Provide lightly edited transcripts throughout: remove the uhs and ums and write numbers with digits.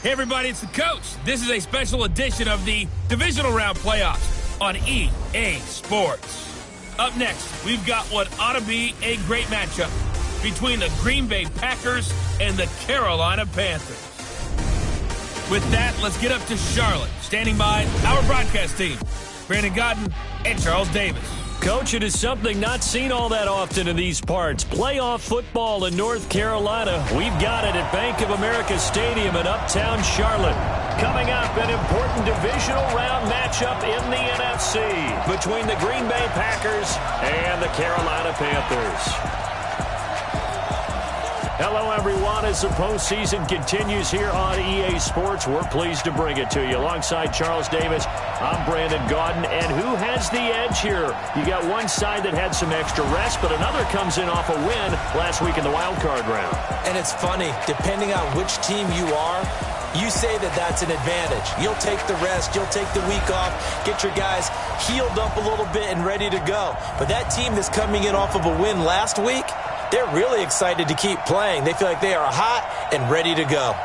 Hey everybody, it's the coach. This is a special edition of the Divisional Round Playoffs on EA Sports. Up next, we've got what ought to be a great matchup between the Green Bay Packers and the Carolina Panthers. With that, let's get up to Charlotte. Standing by, our broadcast team, Brandon Godden and Charles Davis. Coach, it is something not seen all that often in these parts. Playoff football in North Carolina. We've got it at Bank of America Stadium in uptown Charlotte. Coming up, an important divisional round matchup in the NFC between the Green Bay Packers and the Carolina Panthers. Hello, everyone. As the postseason continues here on EA Sports, we're pleased to bring it to you. Alongside Charles Davis, I'm Brandon Gaudin. And who has the edge here? You got one side that had some extra rest, but another comes in off a win last week in the wild card round. And it's funny, depending on which team you are, you say that that's an advantage. You'll take the rest. You'll take the week off. Get your guys healed up a little bit and ready to go. But that team that's coming in off of a win last week, they're really excited to keep playing. They feel like they are hot and ready to go.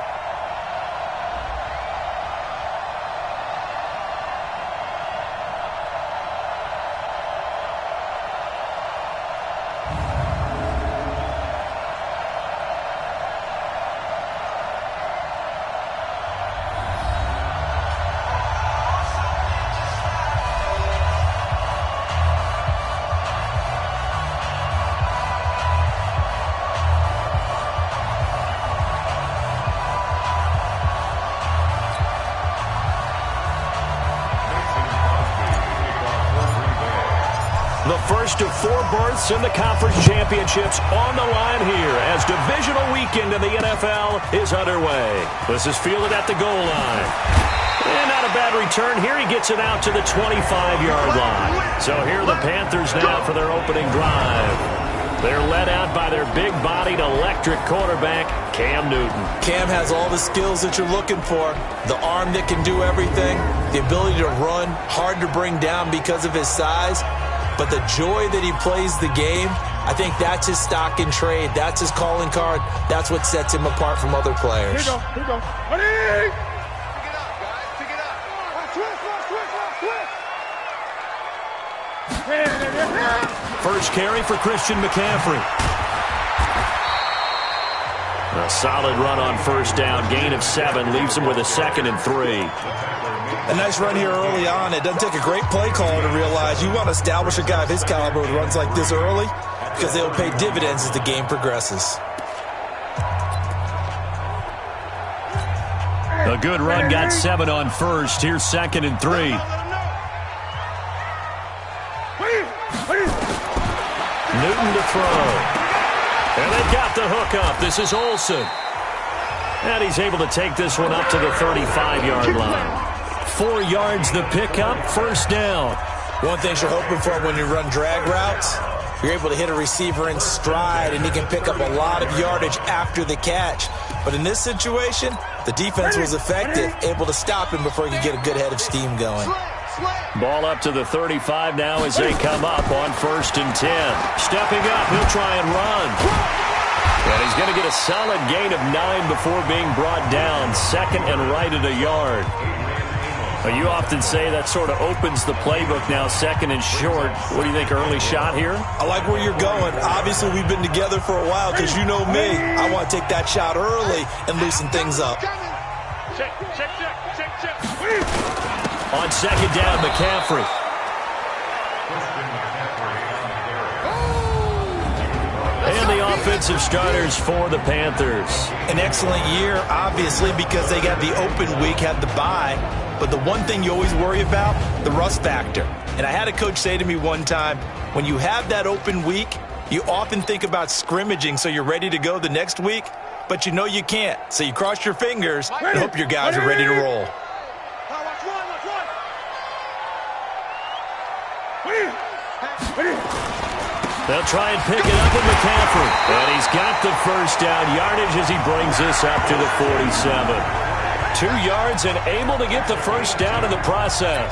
The first of 4 berths in the conference championships on the line here as divisional weekend in the NFL is underway. This is fielded at the goal line. And not a bad return here. He gets it out to the 25-yard line. So here are the Panthers now for their opening drive. They're led out by their big-bodied electric quarterback, Cam Newton. Cam has all the skills that you're looking for. The arm that can do everything. The ability to run, hard to bring down because of his size. But the joy that he plays the game, I think that's his stock in trade. That's his calling card. That's what sets him apart from other players. Here we go. Ready? Pick it up, guys. Pick it up. Twist. First carry for Christian McCaffrey. A solid run on first down. Gain of 7 leaves him with a 2nd and 3. A nice run here early on. It doesn't take a great play caller to realize you want to establish a guy of his caliber with runs like this early because they'll pay dividends as the game progresses. A good run, got 7 on first. Here's 2nd and 3. Newton to throw. And they got the hook up. This is Olsen. And he's able to take this one up to the 35-yard line. 4 yards the pickup, first down. One thing you're hoping for when you run drag routes, you're able to hit a receiver in stride, and he can pick up a lot of yardage after the catch. But in this situation, the defense was effective, able to stop him before he could get a good head of steam going. Ball up to the 35 now as they come up on 1st and 10. Stepping up, he'll try and run. And he's going to get a solid gain of 9 before being brought down. 2nd and right at a yard. You often say that sort of opens the playbook now, 2nd and short. What do you think, early shot here? I like where you're going. Obviously, we've been together for a while because you know me. I want to take that shot early and loosen things up. Check. On 2nd down, McCaffrey. And the offensive starters for the Panthers. An excellent year, obviously, because they got the open week, had the bye. But the one thing you always worry about, the rust factor. And I had a coach say to me one time, when you have that open week, you often think about scrimmaging so you're ready to go the next week, but you know you can't. So you cross your fingers and hope your guys are ready to roll. They'll try and pick it up with McCaffrey. And he's got the first down yardage as he brings this up to the 47. 2 yards and able to get the first down in the process.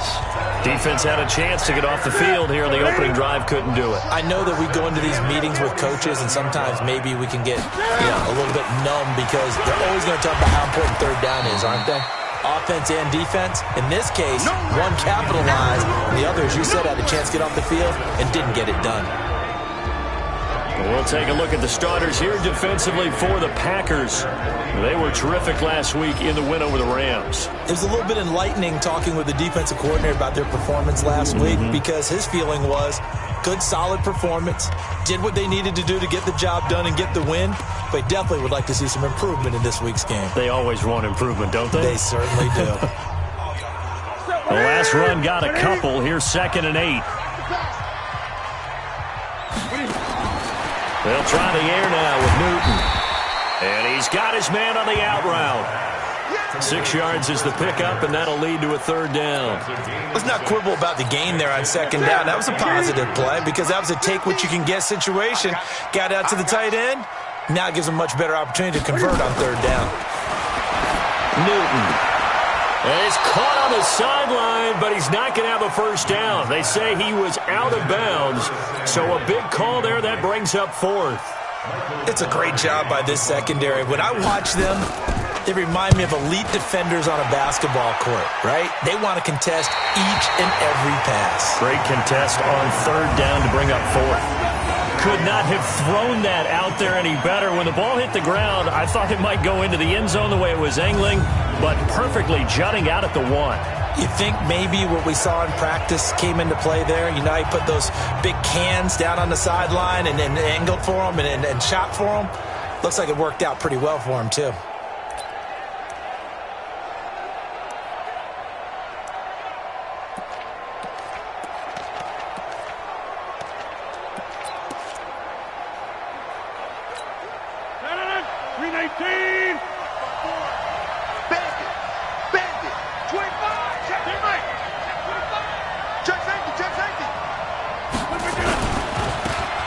Defense had a chance to get off the field here in the opening drive, couldn't do it. I know that we go into these meetings with coaches, and sometimes maybe we can get a little bit numb because they're always going to talk about how important third down is, aren't they? Offense and defense. In this case, one capitalized, and the other, as you said, had a chance to get off the field and didn't get it done. We'll take a look at the starters here defensively for the Packers. They were terrific last week in the win over the Rams. It was a little bit enlightening talking with the defensive coordinator about their performance last week because his feeling was good, solid performance, did what they needed to do to get the job done and get the win, but definitely would like to see some improvement in this week's game. They always want improvement, don't they? They certainly do. The last run got a couple. Here's 2nd and 8. They'll try the air now with Newton. And he's got his man on the out route. 6 yards is the pickup, and that'll lead to a 3rd down. Let's not quibble about the gain there on 2nd down. That was a positive play because that was a take-what-you-can-get situation. Got out to the tight end. Now it gives them a much better opportunity to convert on 3rd down. Newton. And he's caught on the sideline, but he's not going to have a first down. They say he was out of bounds, so a big call there that brings up 4th. It's a great job by this secondary. When I watch them, they remind me of elite defenders on a basketball court, right? They want to contest each and every pass. Great contest on 3rd down to bring up 4th. Could not have thrown that out there any better. When the ball hit the ground, I thought it might go into the end zone the way it was angling, but perfectly jutting out at the 1. You think maybe what we saw in practice came into play there? You know, he put those big cans down on the sideline and angled for them and shot for them. Looks like it worked out pretty well for him, too.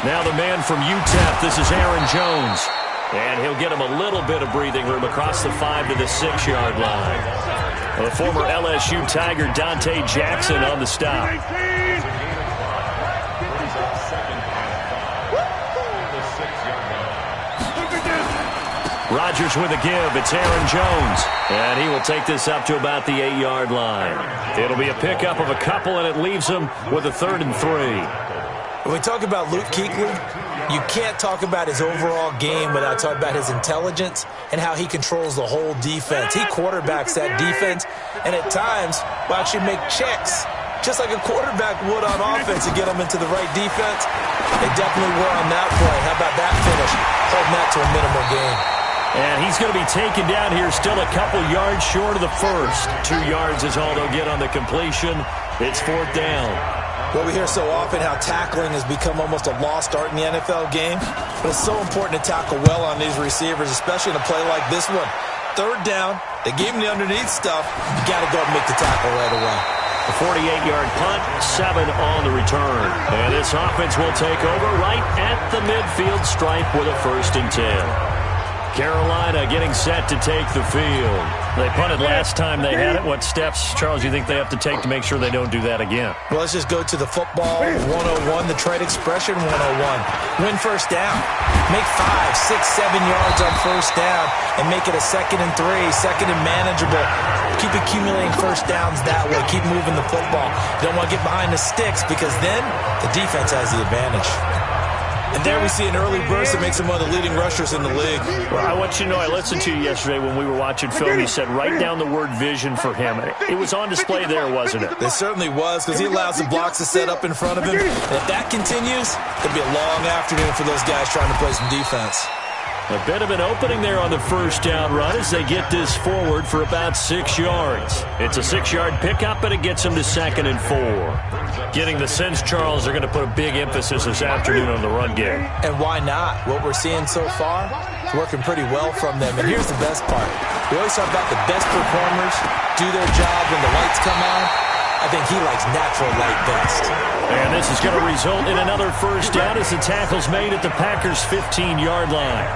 Now the man from UTEP, this is Aaron Jones. And he'll get him a little bit of breathing room across the 5 to the 6-yard line. The former LSU Tiger Dante Jackson on the stop. Rodgers with a give. It's Aaron Jones. And he will take this up to about the 8-yard line. It'll be a pickup of a couple, and it leaves him with a 3rd and 3. When we talk about Luke Kuechly, you can't talk about his overall game without talking about his intelligence and how he controls the whole defense. He quarterbacks that defense and at times will actually make checks, just like a quarterback would on offense to get them into the right defense. They definitely were on that play. How about that finish? Holding that to a minimal gain. And he's going to be taken down here still a couple yards short of the first. 2 yards is all they'll get on the completion. It's 4th down. Well, we hear so often how tackling has become almost a lost art in the NFL game, but it's so important to tackle well on these receivers, especially in a play like this one. 3rd down, they gave him the underneath stuff. You got to go and make the tackle right away. A 48-yard punt, 7 on the return. And this offense will take over right at the midfield stripe with a 1st and 10. Carolina getting set to take the field. They punted last time they had it. What steps, Charles, you think they have to take to make sure they don't do that again? Well, let's just go to the football 101, the trade expression 101. Win 1st down. Make 5, 6, 7 yards on 1st down and make it a 2nd and 3, 2nd and manageable. Keep accumulating 1st downs that way. Keep moving the football. You don't want to get behind the sticks because then the defense has the advantage. And there we see an early burst that makes him one of the leading rushers in the league. Well, I want you to know, I listened to you yesterday when we were watching film. You said write down the word vision for him. It was on display there, wasn't it? It certainly was, because he allows the blocks to set up in front of him. And if that continues, it'll be a long afternoon for those guys trying to play some defense. A bit of an opening there on the 1st down run as they get this forward for about 6 yards. It's a 6-yard pickup, but it gets them to 2nd and 4. Getting the sense, Charles, they're going to put a big emphasis this afternoon on the run game. And why not? What we're seeing so far is working pretty well from them. And here's the best part. We always talk about the best performers do their job when the lights come on. I think he likes natural light best. And this is going to result in another 1st down as the tackle's made at the Packers' 15-yard line.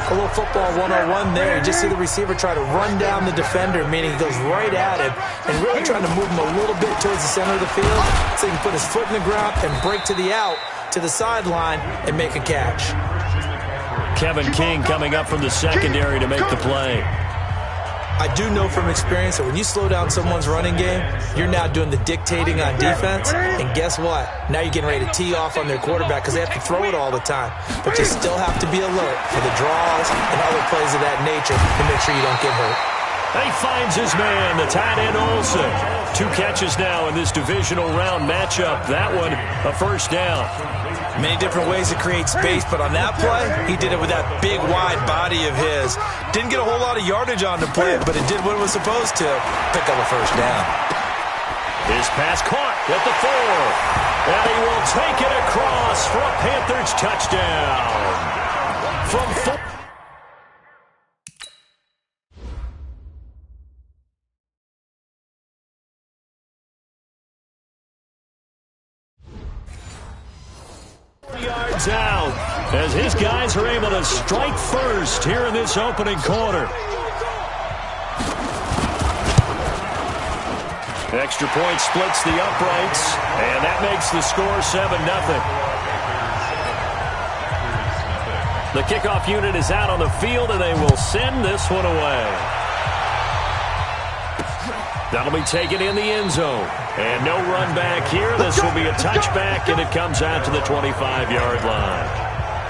A little football 101 there. You just see the receiver try to run down the defender, meaning he goes right at him and really trying to move him a little bit towards the center of the field so he can put his foot in the ground and break to the out, to the sideline, and make a catch. Kevin King coming up from the secondary to make the play. I do know from experience that when you slow down someone's running game, you're now doing the dictating on defense. And guess what? Now you're getting ready to tee off on their quarterback because they have to throw it all the time. But you still have to be alert for the draws and other plays of that nature to make sure you don't get hurt. He finds his man, the tight end Olsen. 2 catches now in this divisional round matchup. That one, a first down. Many different ways to create space, but on that play, he did it with that big, wide body of his. Didn't get a whole lot of yardage on the play, but it did what it was supposed to, pick up a first down. His pass caught at the 4. And he will take it across for a Panthers touchdown. From 4. Yards out as his guys are able to strike first here in this opening quarter. Extra point splits the uprights, and that makes the score 7-0. The kickoff unit is out on the field, and they will send this one away. That'll be taken in the end zone. And no run back here. This will be a touchback, and it comes out to the 25-yard line.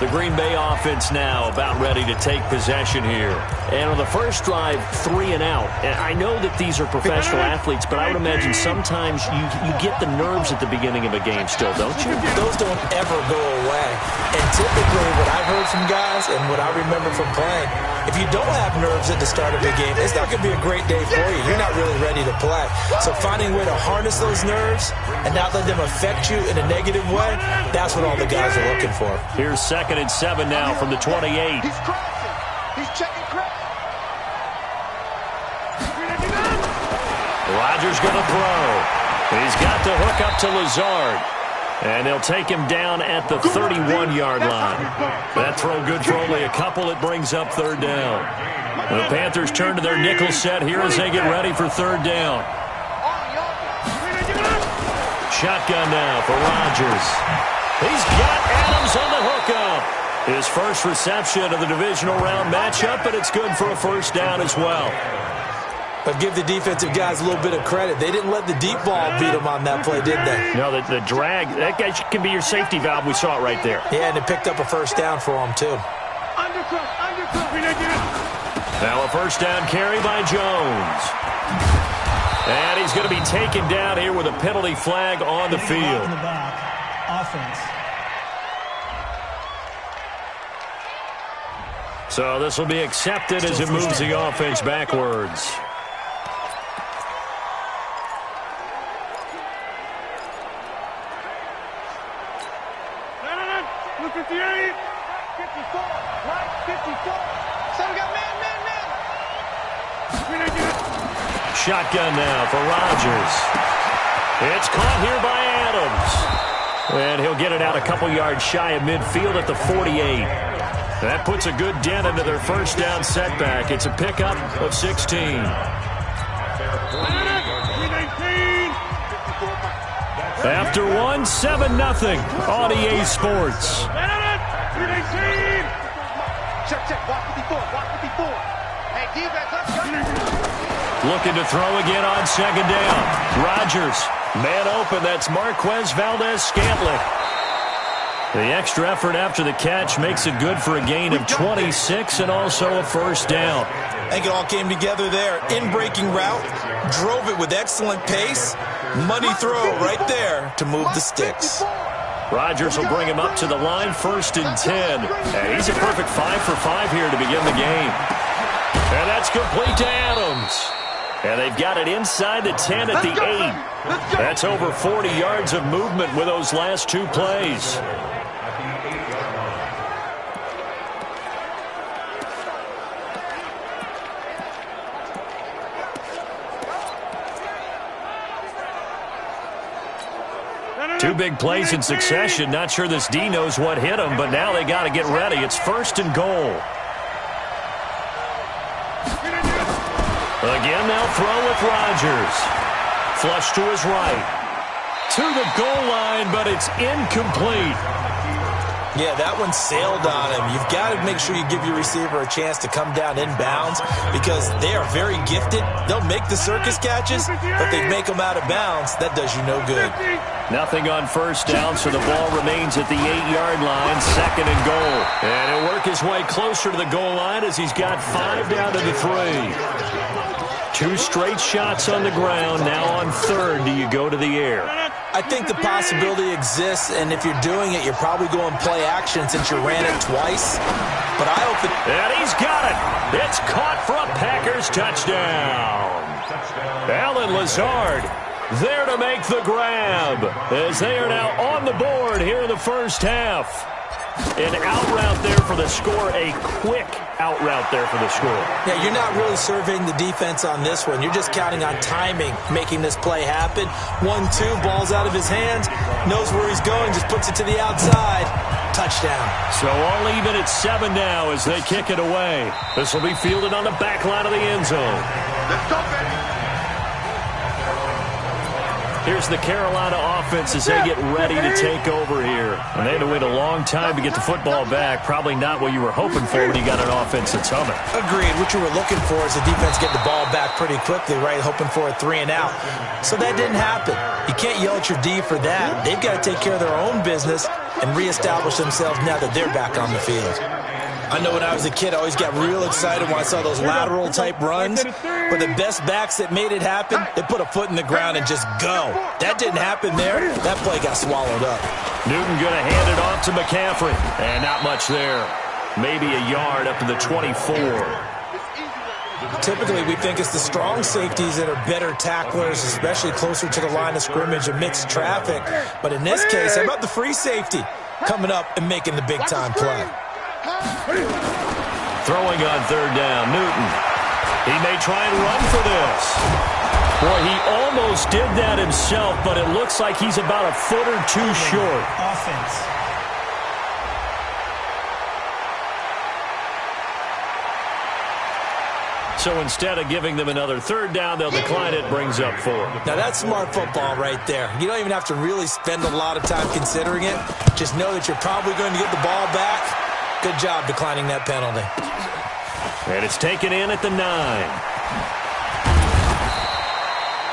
The Green Bay offense now about ready to take possession here. And on the first drive, 3 and out. And I know that these are professional athletes, but I would imagine sometimes you get the nerves at the beginning of a game still, don't you? Those don't ever go away. And typically what I've heard from guys and what I remember from playing, if you don't have nerves at the start of a game, it's not going to be a great day for you. You're not really ready to play. So finding a way to harness those nerves and not let them affect you in a negative way, that's what all the guys are looking for. Here's 2nd and 7 now from the 28. He's crossing. He's checking credit. Rodgers going to throw. He's got the hook up to Lazard. And they'll take him down at the 31-yard line. That throw good for only a couple. It brings up 3rd down. The Panthers turn to their nickel set here as they get ready for 3rd down. Shotgun now for Rodgers. He's got Adams on the hookup. His first reception of the divisional round matchup, but it's good for a first down as well. But give the defensive guys a little bit of credit. They didn't let the deep ball beat them on that play, did they? No, the drag, that guy can be your safety valve. We saw it right there. Yeah, and it picked up a first down for them, too. Now a first down carry by Jones. And he's going to be taken down here with a penalty flag on the field. Offense. So this will be accepted as it moves the offense backwards. Shotgun now for Rodgers. It's caught here by Adams. And he'll get it out a couple yards shy of midfield at the 48. That puts a good dent into their first down setback. It's a pickup of 16. After 1, 7-0 on EA Sports. Check. Watch 54. Hey, defense, let's go. Looking to throw again on 2nd down. Rodgers, man open. That's Marquez Valdez-Scantling. The extra effort after the catch makes it good for a gain of 26 and also a first down. I think it all came together there. In-breaking route, drove it with excellent pace. Money throw right there to move the sticks. Rodgers will bring him up to the line, 1st and 10. And he's a perfect 5 for 5 here to begin the game. And that's complete to Adams. And they've got it inside the 10 at the 8. That's over 40 yards of movement with those last 2 plays. Two big plays in succession. Not sure this D knows what hit him, but now they got to get ready. It's 1st and goal. Again, they'll throw with Rodgers. Flush to his right. To the goal line, but it's incomplete. Yeah, that one sailed on him. You've got to make sure you give your receiver a chance to come down inbounds because they are very gifted. They'll make the circus catches, but they make them out of bounds. That does you no good. Nothing on first down, so the ball remains at the 8-yard line, 2nd and goal. And he'll work his way closer to the goal line as he's got 5 down to the 3. 2 straight shots on the ground. Now on 3rd, do you go to the air? I think the possibility exists, and if you're doing it, you're probably going play action since you ran it twice. But I hope that... And he's got it. It's caught for a Packers touchdown. Allen Lazard there to make the grab as they are now on the board here in the first half. An out route there for the score, a quick out route there for the score. Yeah, you're not really surveying the defense on this one. You're just counting on timing, making this play happen. 1-2, ball's out of his hands, knows where he's going, just puts it to the outside. Touchdown. So all even at 7 now as they kick it away. This will be fielded on the back line of the end zone. Let's go, baby. Here's the Carolina offense as they get ready to take over here. And they had to wait a long time to get the football back. Probably not what you were hoping for when you got an offense that's humming. Agreed. What you were looking for is the defense get the ball back pretty quickly, right? Hoping for a 3 and out. So that didn't happen. You can't yell at your D for that. They've got to take care of their own business and reestablish themselves now that they're back on the field. I know when I was a kid, I always got real excited when I saw those lateral-type runs. But the best backs that made it happen, they put a foot in the ground and just go. That didn't happen there. That play got swallowed up. Newton going to hand it off to McCaffrey. And not much there. Maybe a yard up to the 24. Typically, we think it's the strong safeties that are better tacklers, especially closer to the line of scrimmage amidst traffic. But in this case, how about the free safety coming up and making the big-time play? Throwing on 3rd down, Newton. He may try and run for this. Boy, he almost did that himself, but it looks like he's about a foot or 2 short. Offense. So instead of giving them another 3rd down, they'll decline it, brings up 4. Now, that's smart football right there. You don't even have to really spend a lot of time considering it. Just know that you're probably going to get the ball back. Good job declining that penalty. And it's taken in at the 9.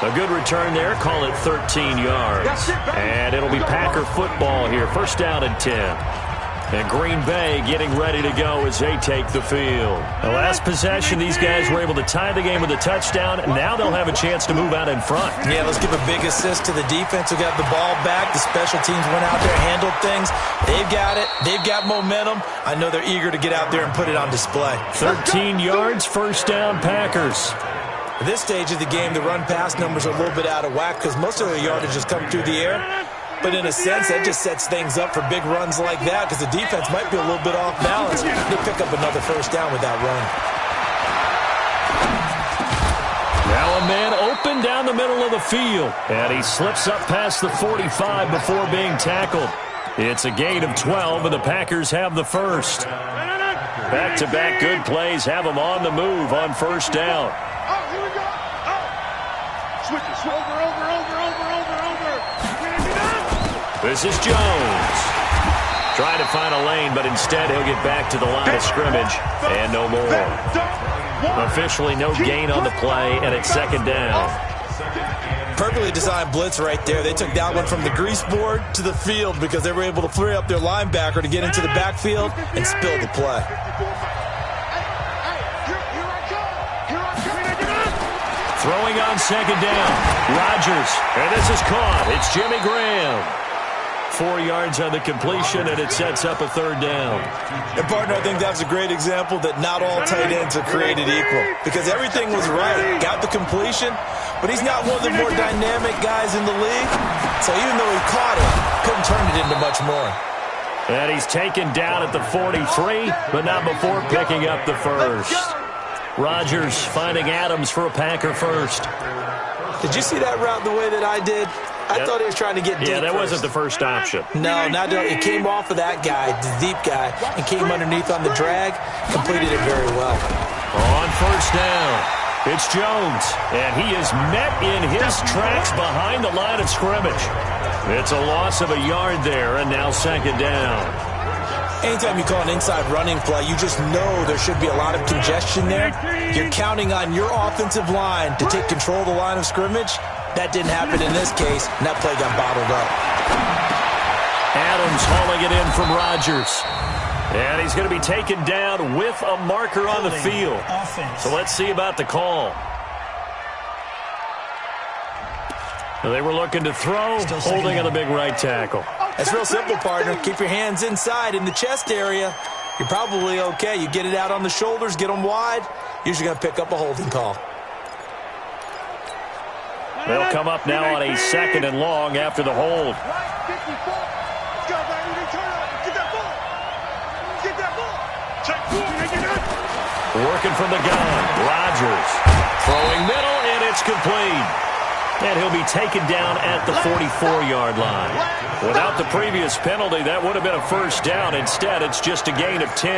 A good return there. Call it 13 yards. And it'll be Packer football here. 1st down and 10. And Green Bay getting ready to go as they take the field. The last possession, these guys were able to tie the game with a touchdown, and now they'll have a chance to move out in front. Yeah, let's give a big assist to the defense who got the ball back. The special teams went out there, handled things. They've got it. They've got momentum. I know they're eager to get out there and put it on display. 13 yards, 1st down, Packers. At this stage of the game, the run-pass numbers are a little bit out of whack because most of their yardage has come through the air. But in a sense, that just sets things up for big runs like that because the defense might be a little bit off balance. They pick up another 1st down with that run. Now a man open down the middle of the field. And he slips up past the 45 before being tackled. It's a gain of 12, and the Packers have the 1st. Back-to-back good plays have them on the move on 1st down. Oh, here we go. Oh. Switch it. Over. This is Jones. Trying to find a lane, but instead he'll get back to the line of scrimmage. And no more. Officially no gain on the play, and it's 2nd down. Perfectly designed blitz right there. They took that one from the grease board to the field because they were able to free up their linebacker to get into the backfield and spill the play. Throwing on 2nd down. Rodgers. And this is caught. It's Jimmy Graham. 4 yards on the completion, and it sets up a 3rd down. And, partner, I think that's a great example that not all tight ends are created equal because everything was right. Got the completion, but he's not one of the more dynamic guys in the league. So even though he caught it, couldn't turn it into much more. And he's taken down at the 43, but not before picking up the 1st. Rodgers finding Adams for a Packer 1st. Did you see that route the way that I did? I thought he was trying to get deep. Yeah, that first. wasn't the first option. No, not it came off of that guy, the deep guy, and came underneath on the drag, completed it very well. On 1st down, It's Jones, and he is met in his tracks behind the line of scrimmage. It's a loss of a yard there, and now second down. Anytime you call an inside running play, you just know there should be a lot of congestion there. You're counting on your offensive line to take control of the line of scrimmage. That didn't happen in this case, and that play got bottled up. Adams hauling it in from Rodgers. And he's going to be taken down with a marker on the field. So let's see about the call. They were looking to throw, holding on the big right tackle. That's real simple, partner. Keep your hands inside in the chest area. You're probably okay. You get it out on the shoulders, get them wide. Usually going to pick up a holding call. They'll come up now on a 2nd and long after the hold. Working from the gun. Rodgers throwing middle, and it's complete. And he'll be taken down at the 44-yard line. Without the previous penalty, that would have been a first down. Instead, it's just a gain of 10.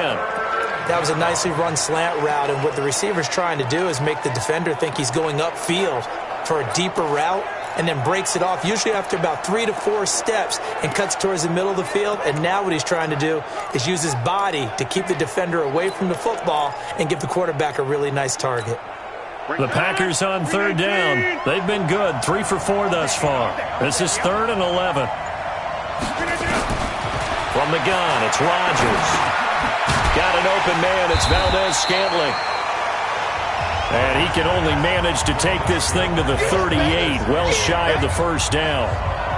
That was a nicely run slant route, and what the receiver's trying to do is make the defender think he's going upfield for a deeper route, and then breaks it off, usually after about 3 to 4 steps, and cuts towards the middle of the field. And now what he's trying to do is use his body to keep the defender away from the football and give the quarterback a really nice target. The Packers on 3rd down. They've been good, 3 for 4 thus far. This is 3rd and 11. From the gun, it's Rodgers. Got an open man, it's Valdez-Scantling. And he can only manage to take this thing to the 38, well shy of the first down.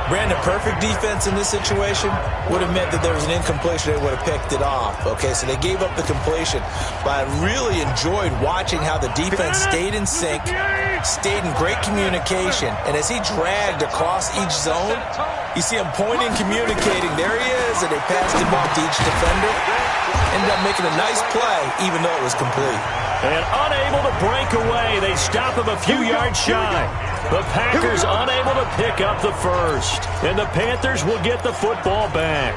Brandon, perfect defense in this situation would have meant that there was an incompletion. They would have picked it off. Okay, so they gave up the completion. But I really enjoyed watching how the defense stayed in sync, stayed in great communication. And as he dragged across each zone, you see him pointing, communicating. There he is, and they passed him off to each defender. Ended up making a nice play, even though it was complete. And unable to break away. They stop him a few yards shy. The Packers unable to pick up the first. And the Panthers will get the football back.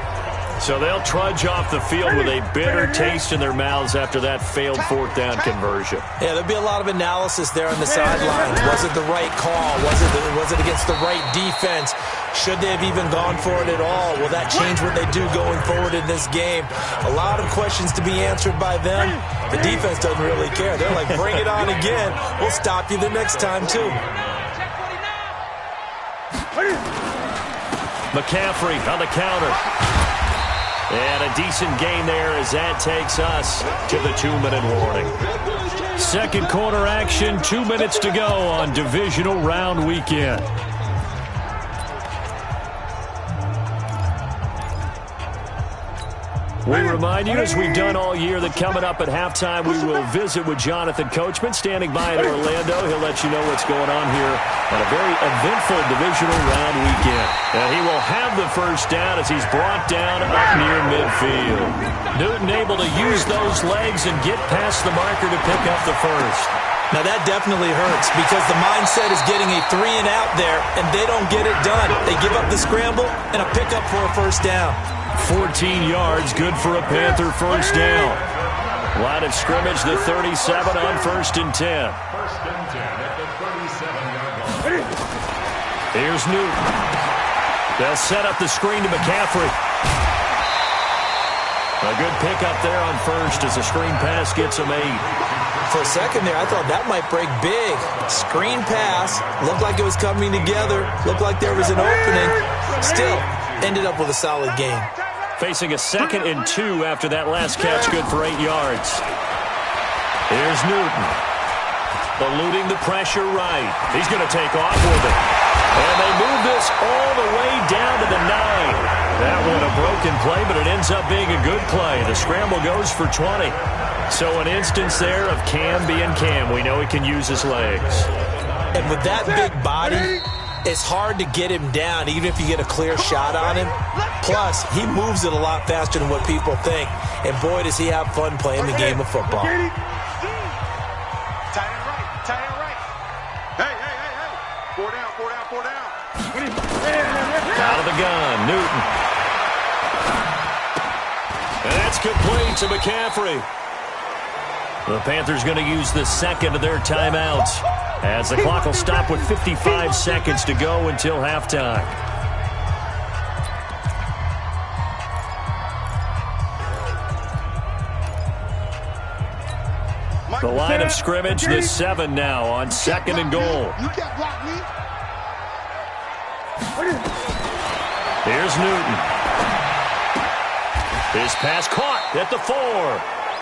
So they'll trudge off the field with a bitter taste in their mouths after that failed 4th down conversion. Yeah, there'll be a lot of analysis there on the sidelines. Was it the right call? Was it against the right defense? Should they have even gone for it at all? Will that change what they do going forward in this game? A lot of questions to be answered by them. The defense doesn't really care. They're like, bring it on again. We'll stop you the next time, too. McCaffrey on the counter. And a decent gain there as that takes us to the 2-minute warning. Second quarter action, 2 minutes to go on Divisional Round Weekend. We remind you, as we've done all year, that coming up at halftime, we will visit with Jonathan Coachman, standing by in Orlando. He'll let you know what's going on here on a very eventful Divisional Round weekend. And he will have the first down as he's brought down up near midfield. Newton able to use those legs and get past the marker to pick up the first. Now that definitely hurts because the mindset is getting a 3-and-out there, and they don't get it done. They give up the scramble and a pickup for a first down. 14 yards, good for a Panther first down. Line of scrimmage, the 37 on 1st and 10. Here's Newton. They'll set up the screen to McCaffrey. A good pickup there on first as the screen pass gets him 8. For a second there, I thought that might break big. Screen pass, looked like it was coming together, looked like there was an opening. Still, ended up with a solid game. Facing a 2nd and 2 after that last catch, good for 8 yards. Here's Newton. Eluding the pressure right. He's going to take off with it. And they move this all the way down to the 9. That one a broken play, but it ends up being a good play. The scramble goes for 20. So an instance there of Cam being Cam. We know he can use his legs. And with that big body, it's hard to get him down, even if you get a clear shot on him. Plus, he moves it a lot faster than what people think. And boy, does he have fun playing the game of football. Tie it right. Tie it right. Hey. 4 down. Out of the gun, Newton. And that's complete to McCaffrey. The Panthers going to use the second of their timeouts as the clock will stop with 55 seconds to go until halftime. The line of scrimmage, the 7 now on second and goal. Here's Newton. His pass caught at the 4.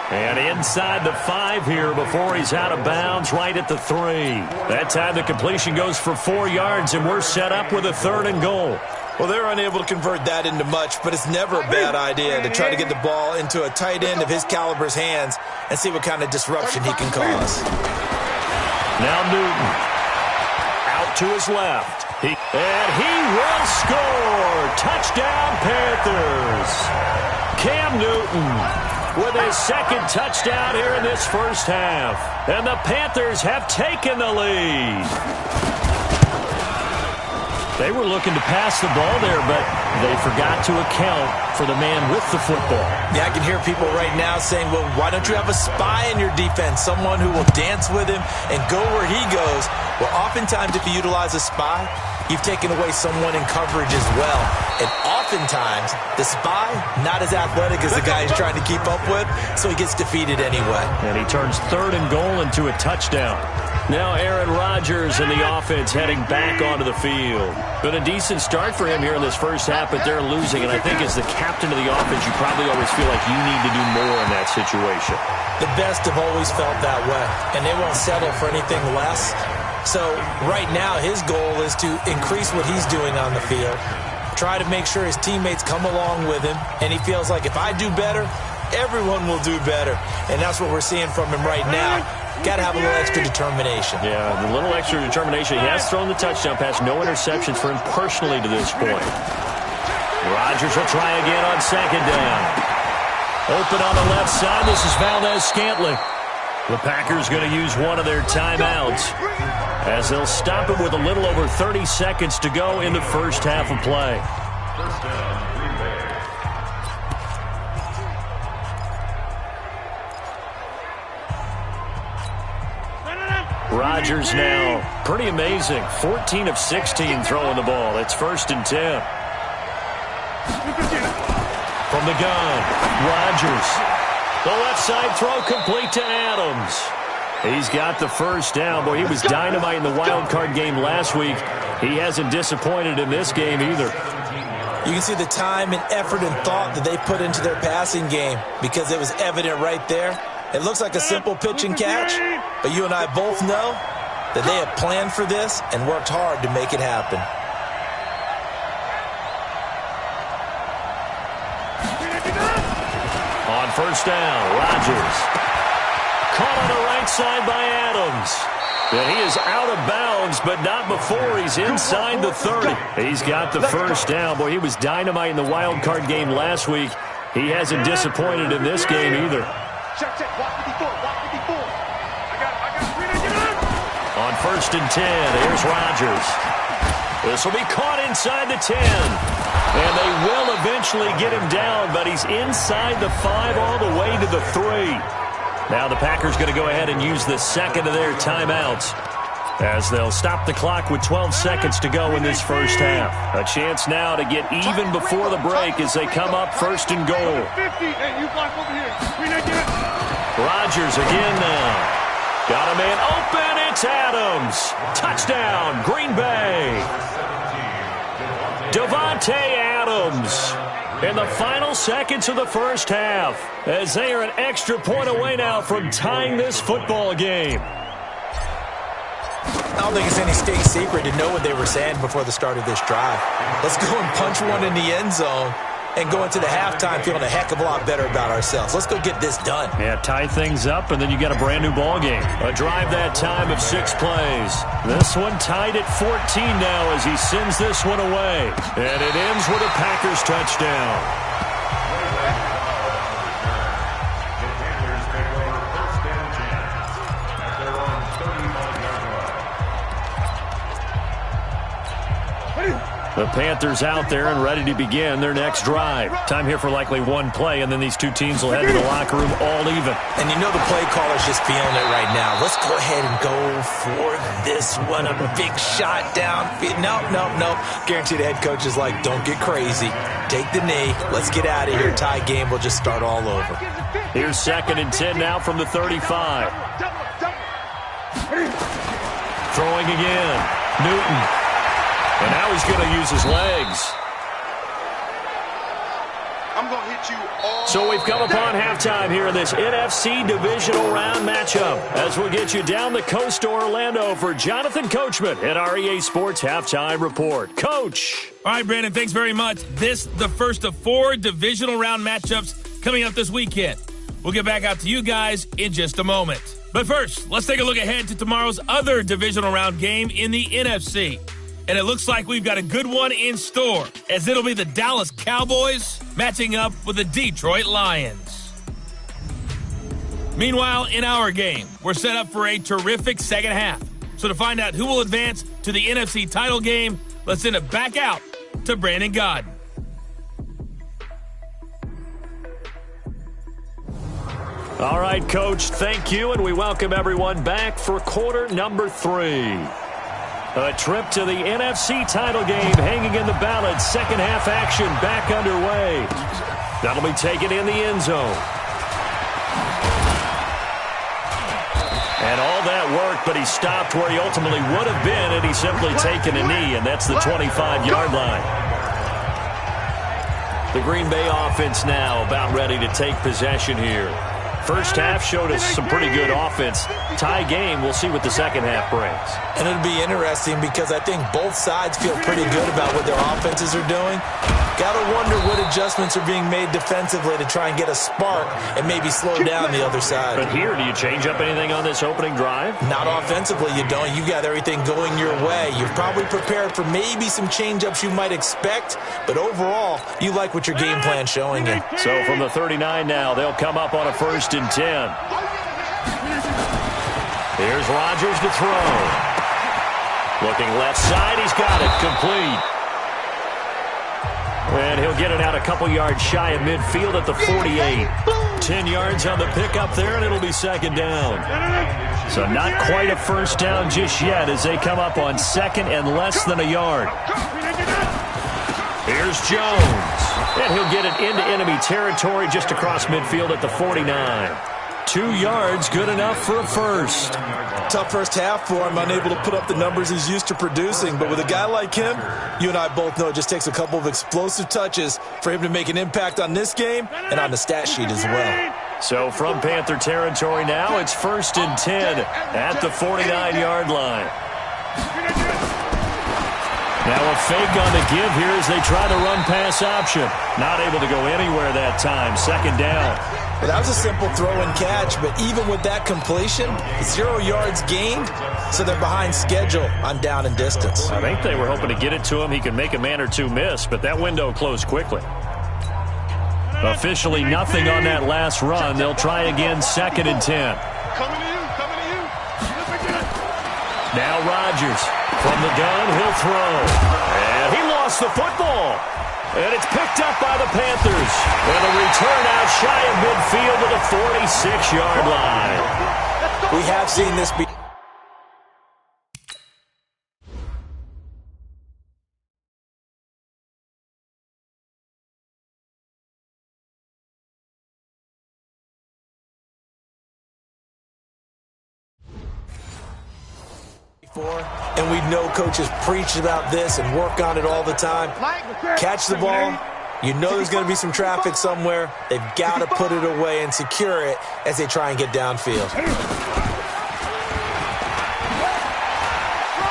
And inside the 5 here before he's out of bounds right at the 3. That time the completion goes for 4 yards, and we're set up with a 3rd and goal. Well, they're unable to convert that into much, but it's never a bad idea to try to get the ball into a tight end of his caliber's hands and see what kind of disruption he can cause. Now Newton. Out to his left. And he will score! Touchdown, Panthers! Cam Newton with his second touchdown here in this first half. And the Panthers have taken the lead. They were looking to pass the ball there, but they forgot to account for the man with the football. Yeah, I can hear people right now saying, well, why don't you have a spy in your defense, someone who will dance with him and go where he goes? Well, oftentimes if you utilize a spy, you've taken away someone in coverage as well. And oftentimes, the spy, not as athletic as the guy he's trying to keep up with, so he gets defeated anyway. And he turns 3rd and goal into a touchdown. Now Aaron Rodgers and the offense heading back onto the field. Been a decent start for him here in this first half, but they're losing. And I think as the captain of the offense, you probably always feel like you need to do more in that situation. The best have always felt that way, and they won't settle for anything less. So right now his goal is to increase what he's doing on the field, try to make sure his teammates come along with him, and he feels like if I do better, everyone will do better. And that's what we're seeing from him right now. Got to have a little extra determination. Yeah, the little extra determination. He has thrown the touchdown pass. No interceptions for him personally to this point. Rodgers will try again on second down. Open on the left side. This is Valdez-Scantling. The Packers going to use one of their timeouts as they'll stop it with a little over 30 seconds to go in the first half of play. First down, Green Bay. Rodgers now, pretty amazing. 14 of 16 throwing the ball. It's 1st and 10. From the gun, Rodgers. The left side throw complete to Adams. He's got the first down. Boy, he was dynamite in the wild card game last week. He hasn't disappointed in this game either. You can see the time and effort and thought that they put into their passing game because it was evident right there. It looks like a simple pitch and catch, but you and I both know that they have planned for this and worked hard to make it happen. On first down, Rodgers. Caught on the right side by Adams. And he is out of bounds, but not before he's inside the 30. He's got the first down. Boy, he was dynamite in the wild card game last week. He hasn't disappointed in this game either. On 1st and 10, here's Rodgers. This will be caught inside the 10. And they will eventually get him down, but he's inside the 5 all the way to the 3. Now the Packers going to go ahead and use the second of their timeouts as they'll stop the clock with 12 seconds to go in this first half. A chance now to get even before the break as they come up 1st and goal. Rodgers again now. Got a man open. It's Adams. Touchdown, Green Bay. Davante Adams in the final seconds of the first half as they are an extra point away now from tying this football game. I don't think it's any state secret to know what they were saying before the start of this drive. Let's go and punch one in the end zone and go into the halftime feeling a heck of a lot better about ourselves. Let's go get this done. Yeah, tie things up, and then you got a brand new ball game. A drive that time of 6 plays. This one tied at 14 now as he sends this one away. And it ends with a Packers touchdown. The Panthers out there and ready to begin their next drive. Time here for likely one play, and then these two teams will head to the locker room all even. And you know the play caller's just feeling it right now. Let's go ahead and go for this one. A big shot down. Nope. Guaranteed the head coach is like, don't get crazy. Take the knee. Let's get out of here. Tie game. We'll just start all over. Here's 2nd and 10 now from the 35. Throwing again. Newton. And now he's going to use his legs. I'm going to hit you all. So we've come upon halftime here in this NFC Divisional Round matchup as we'll get you down the coast to Orlando for Jonathan Coachman at our EA Sports Halftime Report. Coach. All right, Brandon, thanks very much. This the first of 4 Divisional Round matchups coming up this weekend. We'll get back out to you guys in just a moment. But first, let's take a look ahead to tomorrow's other Divisional Round game in the NFC. And it looks like we've got a good one in store, as it'll be the Dallas Cowboys matching up with the Detroit Lions. Meanwhile, in our game, we're set up for a terrific second half. So to find out who will advance to the NFC title game, let's send it back out to Brandon Godden. All right, Coach, thank you, and we welcome everyone back for quarter number 3. A trip to the NFC title game hanging in the balance. Second half action back underway. That'll be taken in the end zone. And all that work, but he stopped where he ultimately would have been had he simply taken a knee, and that's the 25-yard line. The Green Bay offense now about ready to take possession here. First half showed us some pretty good offense. Tie game, we'll see what the second half brings. And it'll be interesting because I think both sides feel pretty good about what their offenses are doing. Got to wonder what adjustments are being made defensively to try and get a spark and maybe slow down the other side. But here, do you change up anything on this opening drive? Not offensively, you don't. You got everything going your way. You've probably prepared for maybe some change-ups you might expect, but overall, you like what your game plan's showing you. So from the 39 now, they'll come up on a 1st and 10. Here's Rodgers to throw. Looking left side, he's got it, complete. And he'll get it out a couple yards shy of midfield at the 48. 10 yards on the pickup there, and it'll be 2nd down. So not quite a first down just yet as they come up on 2nd and less than a yard. Here's Jones. And he'll get it into enemy territory just across midfield at the 49. 2 yards, good enough for a first. Tough first half for him, unable to put up the numbers he's used to producing. But with a guy like him, you and I both know it just takes a couple of explosive touches for him to make an impact on this game and on the stat sheet as well. So from Panther territory now, it's 1st and 10 at the 49-yard line. Now a fake on the give here as they try the run-pass option. Not able to go anywhere that time. 2nd down. Well, that was a simple throw and catch, but even with that completion, 0 yards gained, so they're behind schedule on down and distance. I think they were hoping to get it to him. He could make a man or two miss, but that window closed quickly. Officially nothing on that last run. They'll try again, 2nd and 10. Coming to you. Now Rodgers from the gun, he'll throw. And he lost the football. And it's picked up by the Panthers. And a return out shy of midfield to the 46-yard line. We have seen this be. And we know coaches preach about this and work on it all the time. Catch the ball. You know there's going to be some traffic somewhere. They've got to put it away and secure it as they try and get downfield.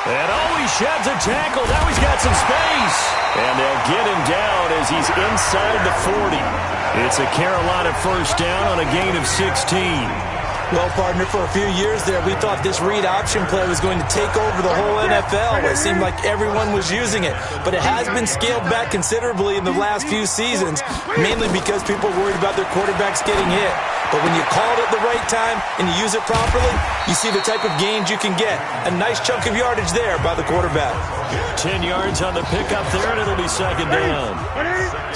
And he sheds a tackle. Now he's got some space. And they'll get him down as he's inside the 40. It's a Carolina first down on a gain of 16. Well, partner, for a few years there, we thought this read option play was going to take over the whole NFL. It seemed like everyone was using it. But it has been scaled back considerably in the last few seasons, mainly because people are worried about their quarterbacks getting hit. But when you call it at the right time and you use it properly, you see the type of gains you can get. A nice chunk of yardage there by the quarterback. 10 yards on the pickup there, and it'll be second down.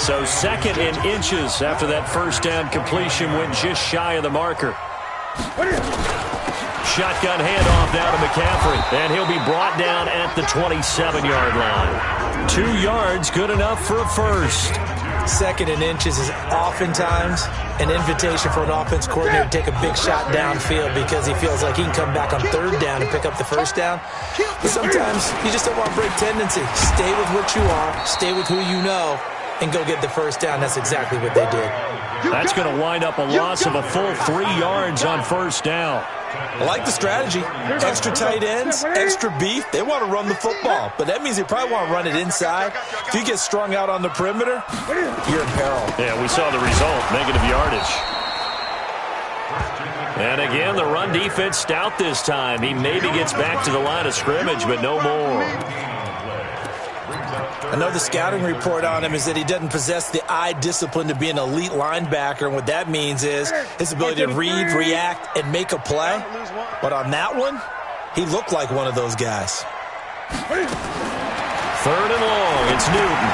So second in inches after that first down completion went just shy of the marker. Shotgun handoff now to McCaffrey, and he'll be brought down at the 27-yard line. 2 yards, good enough for a first. Second in inches is oftentimes an invitation for an offense coordinator to take a big shot downfield because he feels like he can come back on third down and pick up the first down. But sometimes you just don't want to break tendency. Stay with what you are, stay with who you know, and go get the first down. That's exactly what they did. That's going to wind up a loss of a full 3 yards on first down. I like the strategy. Extra tight ends, extra beef. They want to run the football, but that means they probably want to run it inside. If you get strung out on the perimeter, you're in peril. Yeah, we saw the result, negative yardage. And again, the run defense stout this time. He maybe gets back to the line of scrimmage, but no more. I know the scouting report on him is that he doesn't possess the eye discipline to be an elite linebacker, and what that means is his ability to read, react, and make a play. But on that one, he looked like one of those guys. Third and long, it's Newton.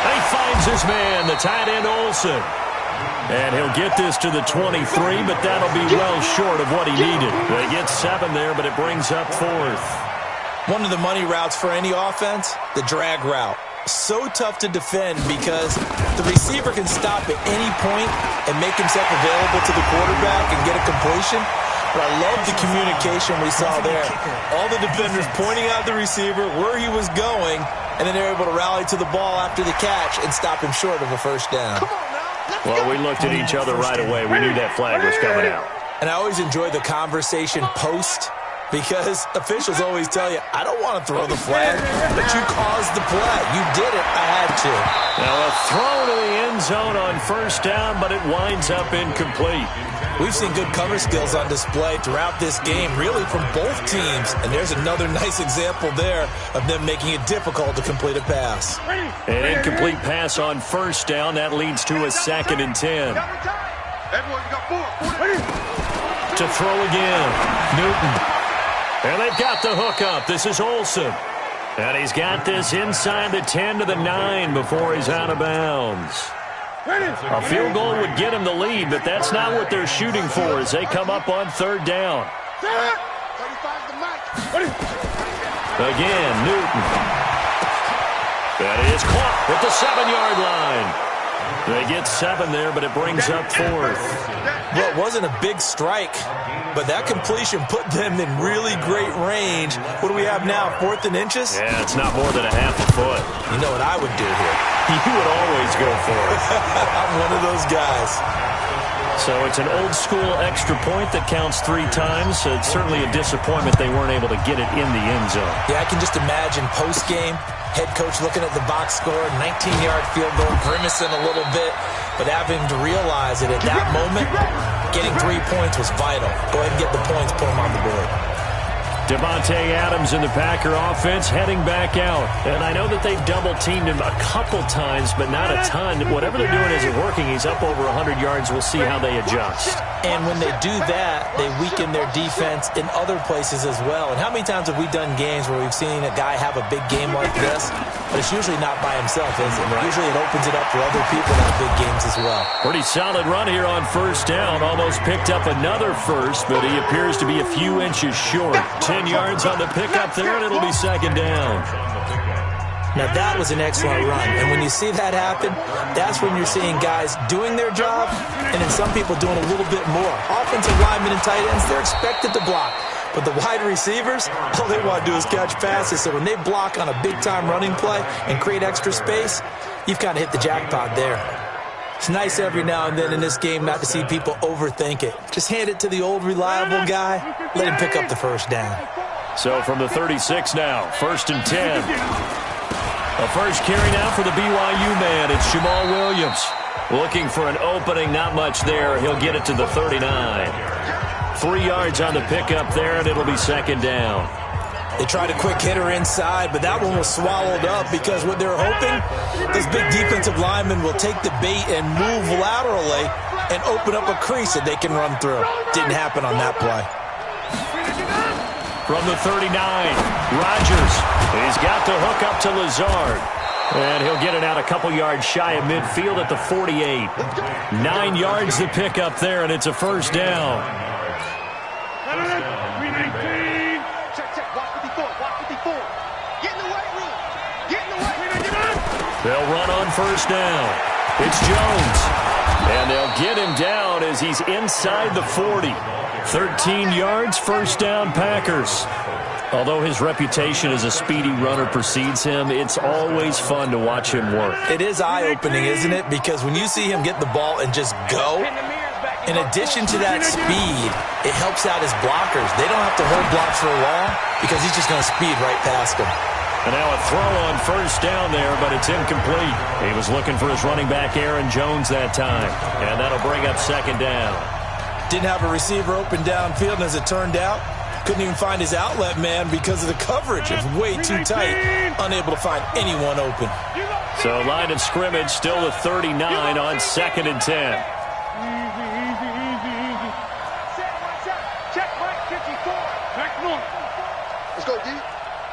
He finds his man, the tight end Olsen. And he'll get this to the 23, but that'll be well short of what he needed. They get 7 there, but it brings up 4th. One of the money routes for any offense, the drag route. So tough to defend because the receiver can stop at any point and make himself available to the quarterback and get a completion. But I love the communication we saw there. All the defenders pointing out the receiver, where he was going, and then they're able to rally to the ball after the catch and stop him short of a first down. Well, we looked at each other right away. We knew that flag was coming out. And I always enjoy the conversation post, because officials always tell you, I don't want to throw the flag, but you caused the play. You did it. I had to. Now a throw to the end zone on first down, but it winds up incomplete. We've seen good cover skills on display throughout this game, really from both teams. And there's another nice example there of them making it difficult to complete a pass. An incomplete pass on first down. That leads to a 2nd and 10. To throw again, Newton. And they've got the hook up. This is Olsen. And he's got this inside the 10 to the 9 before he's out of bounds. A field goal would get him the lead, but that's not what they're shooting for as they come up on third down. Again, Newton. That is caught at the 7-yard line. They get 7 there, but it brings up 4th. Well, it wasn't a big strike, but that completion put them in really great range. What do we have now, 4th and inches? Yeah, it's not more than a half a foot. You know what I would do here? You would always go for it. I'm one of those guys. So it's an old-school extra point that counts 3 times. So it's certainly a disappointment they weren't able to get it in the end zone. Yeah, I can just imagine post-game, head coach looking at the box score, 19-yard field goal, grimacing a little bit, but having to realize that at that moment, getting 3 points was vital. Go ahead and get the points, put them on the board. Devontae Adams in the Packer offense heading back out. And I know that they've double-teamed him a couple times, but not a ton. Whatever they're doing isn't working. He's up over 100 yards. We'll see how they adjust. And when they do that, they weaken their defense in other places as well. And how many times have we done games where we've seen a guy have a big game like this, but it's usually not by himself, is it? Usually it opens it up for other people to have big games as well. Pretty solid run here on first down. Almost picked up another first, but he appears to be a few inches short. 10 yards on the pickup there, and it'll be second down. Now, that was an excellent run. And when you see that happen, that's when you're seeing guys doing their job and then some people doing a little bit more. Offensive linemen and tight ends, they're expected to block. But the wide receivers, all they want to do is catch passes. So when they block on a big-time running play and create extra space, you've kind of hit the jackpot there. It's nice every now and then in this game not to see people overthink it. Just hand it to the old reliable guy, let him pick up the first down. So from the 36 now, 1st and 10. A first carry now for the BYU man. It's Jamal Williams. Looking for an opening, not much there. He'll get it to the 39. 3 yards on the pickup there, and it'll be second down. They tried a quick hitter inside, but that one was swallowed up because what they're hoping, this big defensive lineman will take the bait and move laterally and open up a crease that they can run through. Didn't happen on that play. From the 39, Rodgers. He's got the hook up to Lazard. And he'll get it out a couple yards shy of midfield at the 48. 9 yards to pick up there, and it's a first down. They'll run on first down. It's Jones. And they'll get him down as he's inside the 40. 13 yards, first down, Packers. Although his reputation as a speedy runner precedes him, it's always fun to watch him work. It is eye-opening, isn't it? Because when you see him get the ball and just go, in addition to that speed, it helps out his blockers. They don't have to hold blocks for long because he's just going to speed right past them. And now a throw on first down there, but it's incomplete. He was looking for his running back, Aaron Jones, that time. And that'll bring up second down. Didn't have a receiver open downfield, and as it turned out, couldn't even find his outlet man because of the coverage. It was way too tight. Unable to find anyone open. So line of scrimmage still the 39 on 2nd and 10. Check Mike 54. Let's go, D.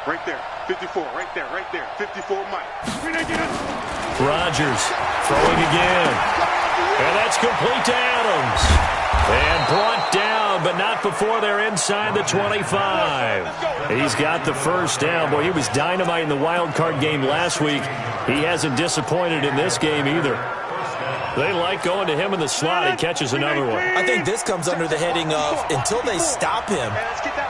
Right there. 54. Right there. Right there. 54 Mike. Rodgers throwing again. And that's complete to Adams. And brought down, but not before they're inside the 25. He's got the first down. Boy, he was dynamite in the wild card game last week. He hasn't disappointed in this game either. They like going to him in the slot. He catches another one. I think this comes under the heading of, until they stop him,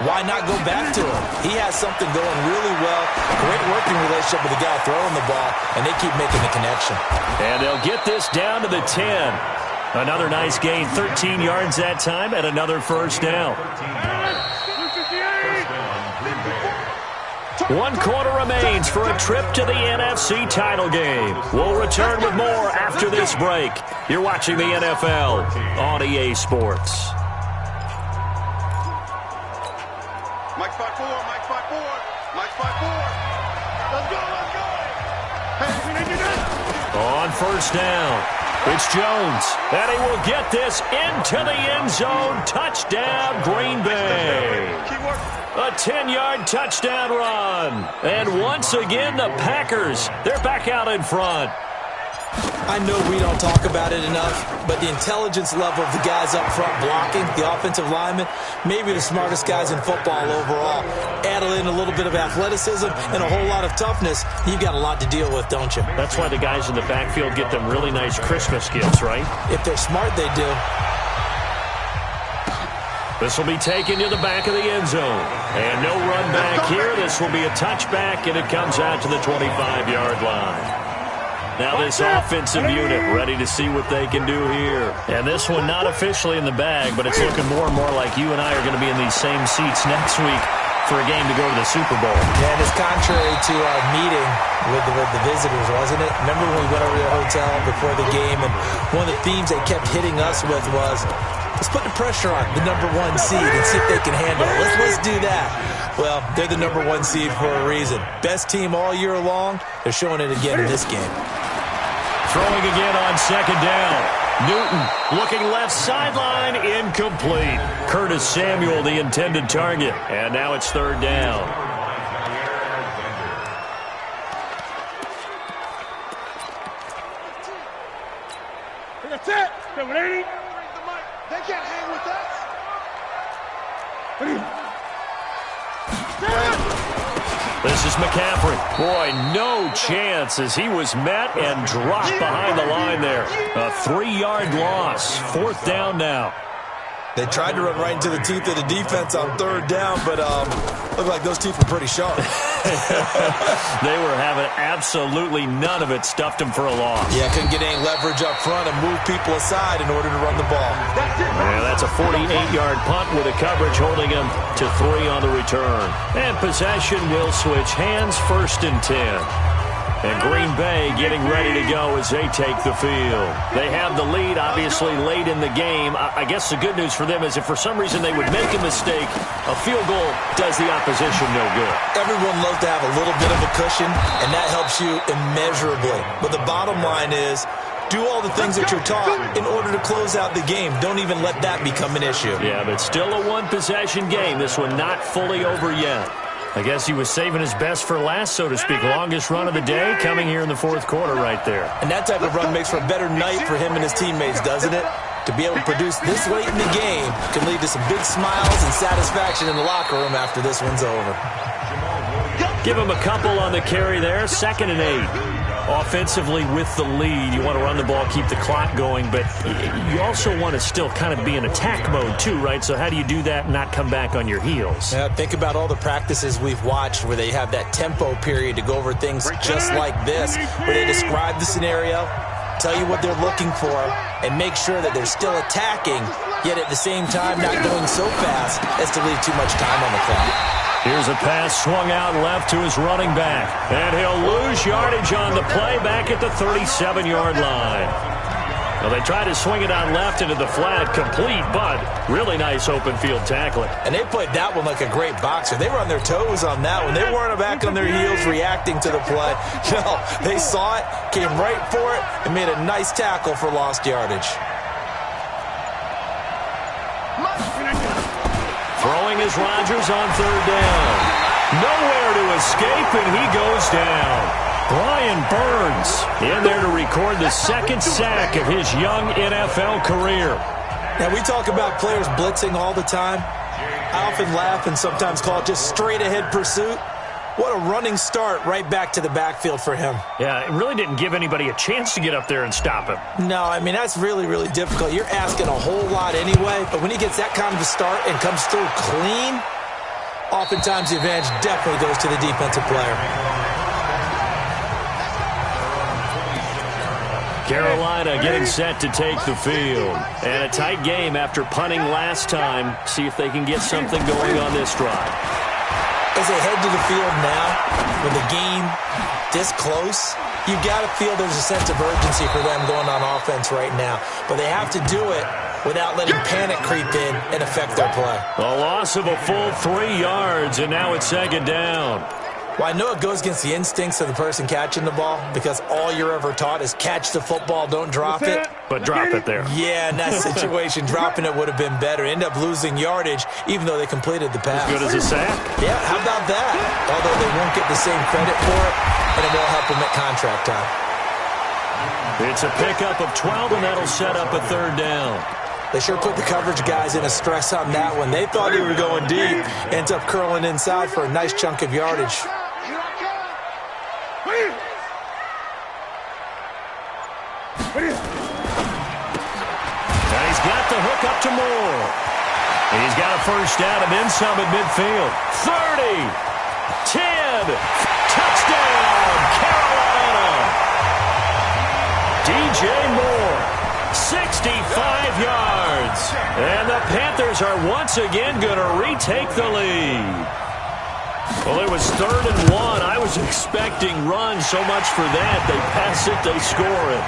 why not go back to him? He has something going really well. Great working relationship with the guy throwing the ball, and they keep making the connection. And they'll get this down to the 10. Another nice gain, 13 yards that time, and another first down. 1 quarter remains for a trip to the NFC title game. We'll return with more after this break. You're watching the NFL on EA Sports. Mike 5-4. Mike 5-4. Mike 5-4. Let's go. Let's go. Hey, on first down, it's Jones, and he will get this into the end zone. Touchdown, Green Bay. A 10-yard touchdown run. And once again, the Packers, they're back out in front. I know we don't talk about it enough, but the intelligence level of the guys up front blocking, the offensive linemen, maybe the smartest guys in football overall. Add in a little bit of athleticism and a whole lot of toughness, you've got a lot to deal with, don't you? That's why the guys in the backfield get them really nice Christmas gifts, right? If they're smart, they do. This will be taken to the back of the end zone. And no run back here. This will be a touchback, and it comes out to the 25-yard line. Now this offensive unit ready to see what they can do here. And this one not officially in the bag, but it's looking more and more like you and I are going to be in these same seats next week for a game to go to the Super Bowl. Yeah, and it's contrary to our meeting with the visitors, wasn't it? Remember when we went over to the hotel before the game, and one of the themes they kept hitting us with was, let's put the pressure on the number 1 seed and see if they can handle it. Let's do that. Well, they're the number 1 seed for a reason. Best team all year long. They're showing it again in this game. Throwing again on second down. Newton looking left sideline, incomplete. Curtis Samuel, the intended target. And now it's third down. That's it. They can't hang with us. This is McCaffrey. Boy, no chance as he was met and dropped behind the line there. A 3-yard loss. Fourth down now. They tried to run right into the teeth of the defense on third down, but looked like those teeth were pretty sharp. They were having absolutely none of it. Stuffed them for a loss. Yeah, couldn't get any leverage up front and move people aside in order to run the ball. Yeah, that's a 48-yard punt with a coverage holding him to 3 on the return. And possession will switch hands, 1st and 10. And Green Bay getting ready to go as they take the field. They have the lead, obviously, late in the game. I guess the good news for them is if for some reason they would make a mistake, a field goal does the opposition no good. Everyone loves to have a little bit of a cushion, and that helps you immeasurably. But the bottom line is, do all the things that you're taught in order to close out the game. Don't even let that become an issue. Yeah, but still a one-possession game. This one not fully over yet. I guess he was saving his best for last, so to speak. Longest run of the day coming here in the fourth quarter right there. And that type of run makes for a better night for him and his teammates, doesn't it? To be able to produce this late in the game can lead to some big smiles and satisfaction in the locker room after this one's over. Give him a couple on the carry there. 2nd and 8. Offensively with the lead, you want to run the ball, keep the clock going, but you also want to still kind of be in attack mode too, right? So how do you do that and not come back on your heels? Yeah, think about all the practices we've watched where they have that tempo period to go over things just like this, where they describe the scenario, tell you what they're looking for, and make sure that they're still attacking, yet at the same time not going so fast as to leave too much time on the clock. Here's a pass swung out left to his running back. And he'll lose yardage on the play back at the 37-yard line. Well, they tried to swing it out left into the flat, complete, but really nice open field tackling. And they played that one like a great boxer. They were on their toes on that one. They weren't back on their heels reacting to the play. No, they saw it, came right for it, and made a nice tackle for lost yardage. Throwing is Rodgers on 3rd down. Nowhere to escape, and he goes down. Brian Burns in there to record the 2nd sack of his young NFL career. Now, we talk about players blitzing all the time. I often laugh and sometimes call it just straight-ahead pursuit. What a running start right back to the backfield for him. Yeah, it really didn't give anybody a chance to get up there and stop him. No, I mean, that's really, really difficult. You're asking a whole lot anyway, but when he gets that kind of a start and comes through clean, oftentimes the advantage definitely goes to the defensive player. Carolina getting set to take the field. And a tight game after punting last time. See if they can get something going on this drive. As they head to the field now, with the game this close, you've got to feel there's a sense of urgency for them going on offense right now. But they have to do it without letting panic creep in and affect their play. A loss of a full 3 yards, and now it's 2nd down. Well, I know it goes against the instincts of the person catching the ball because all you're ever taught is catch the football, don't drop it. But drop it there. Yeah, in that situation, dropping it would have been better. End up losing yardage, even though they completed the pass. As good as a sack? Yeah, how about that? Although they won't get the same credit for it, and it won't help them at contract time. It's a pickup of 12, and that'll set up a 3rd down. They sure put the coverage guys in a stress on that one. They thought they were going deep. Ends up curling inside for a nice chunk of yardage. And he's got the hook up to Moore. And he's got a 1st down and then some at midfield. 30, 10, touchdown, Carolina. DJ Moore, 65 yards. And the Panthers are once again going to retake the lead. Well, it was 3rd and 1. I was expecting runs so much for that. They pass it, they score it.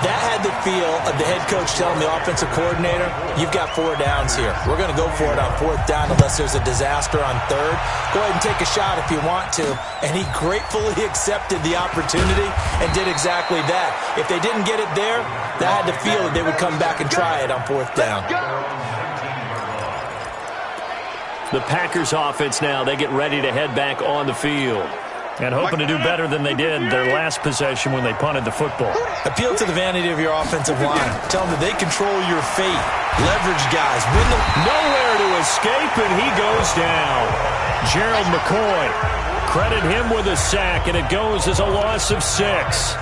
That had the feel of the head coach telling the offensive coordinator, you've got 4 downs here. We're going to go for it on 4th down unless there's a disaster on 3rd. Go ahead and take a shot if you want to. And he gratefully accepted the opportunity and did exactly that. If they didn't get it there, that had the feel that they would come back and try it on 4th down. The Packers offense now, they get ready to head back on the field. And hoping to do better than they did their last possession when they punted the football. Appeal to the vanity of your offensive line. Tell them that they control your fate. Leverage guys. Win the... Nowhere to escape, and he goes down. Gerald McCoy, credit him with a sack, and it goes as a loss of 6.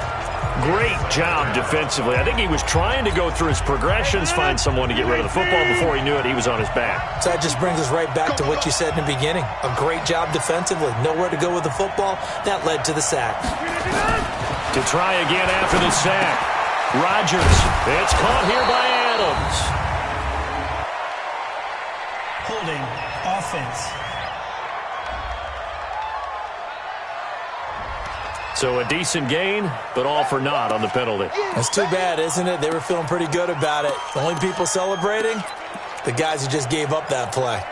Great job defensively. I think he was trying to go through his progressions, find someone to get rid of the football. Before he knew it, he was on his back. So that just brings us right back to what you said in the beginning. A great job defensively. Nowhere to go with the football. That led to the sack. To try again after the sack. Rodgers. It's caught here by Adams. Holding offense. So a decent gain, but all for naught on the penalty. That's too bad, isn't it? They were feeling pretty good about it. The only people celebrating, the guys who just gave up that play.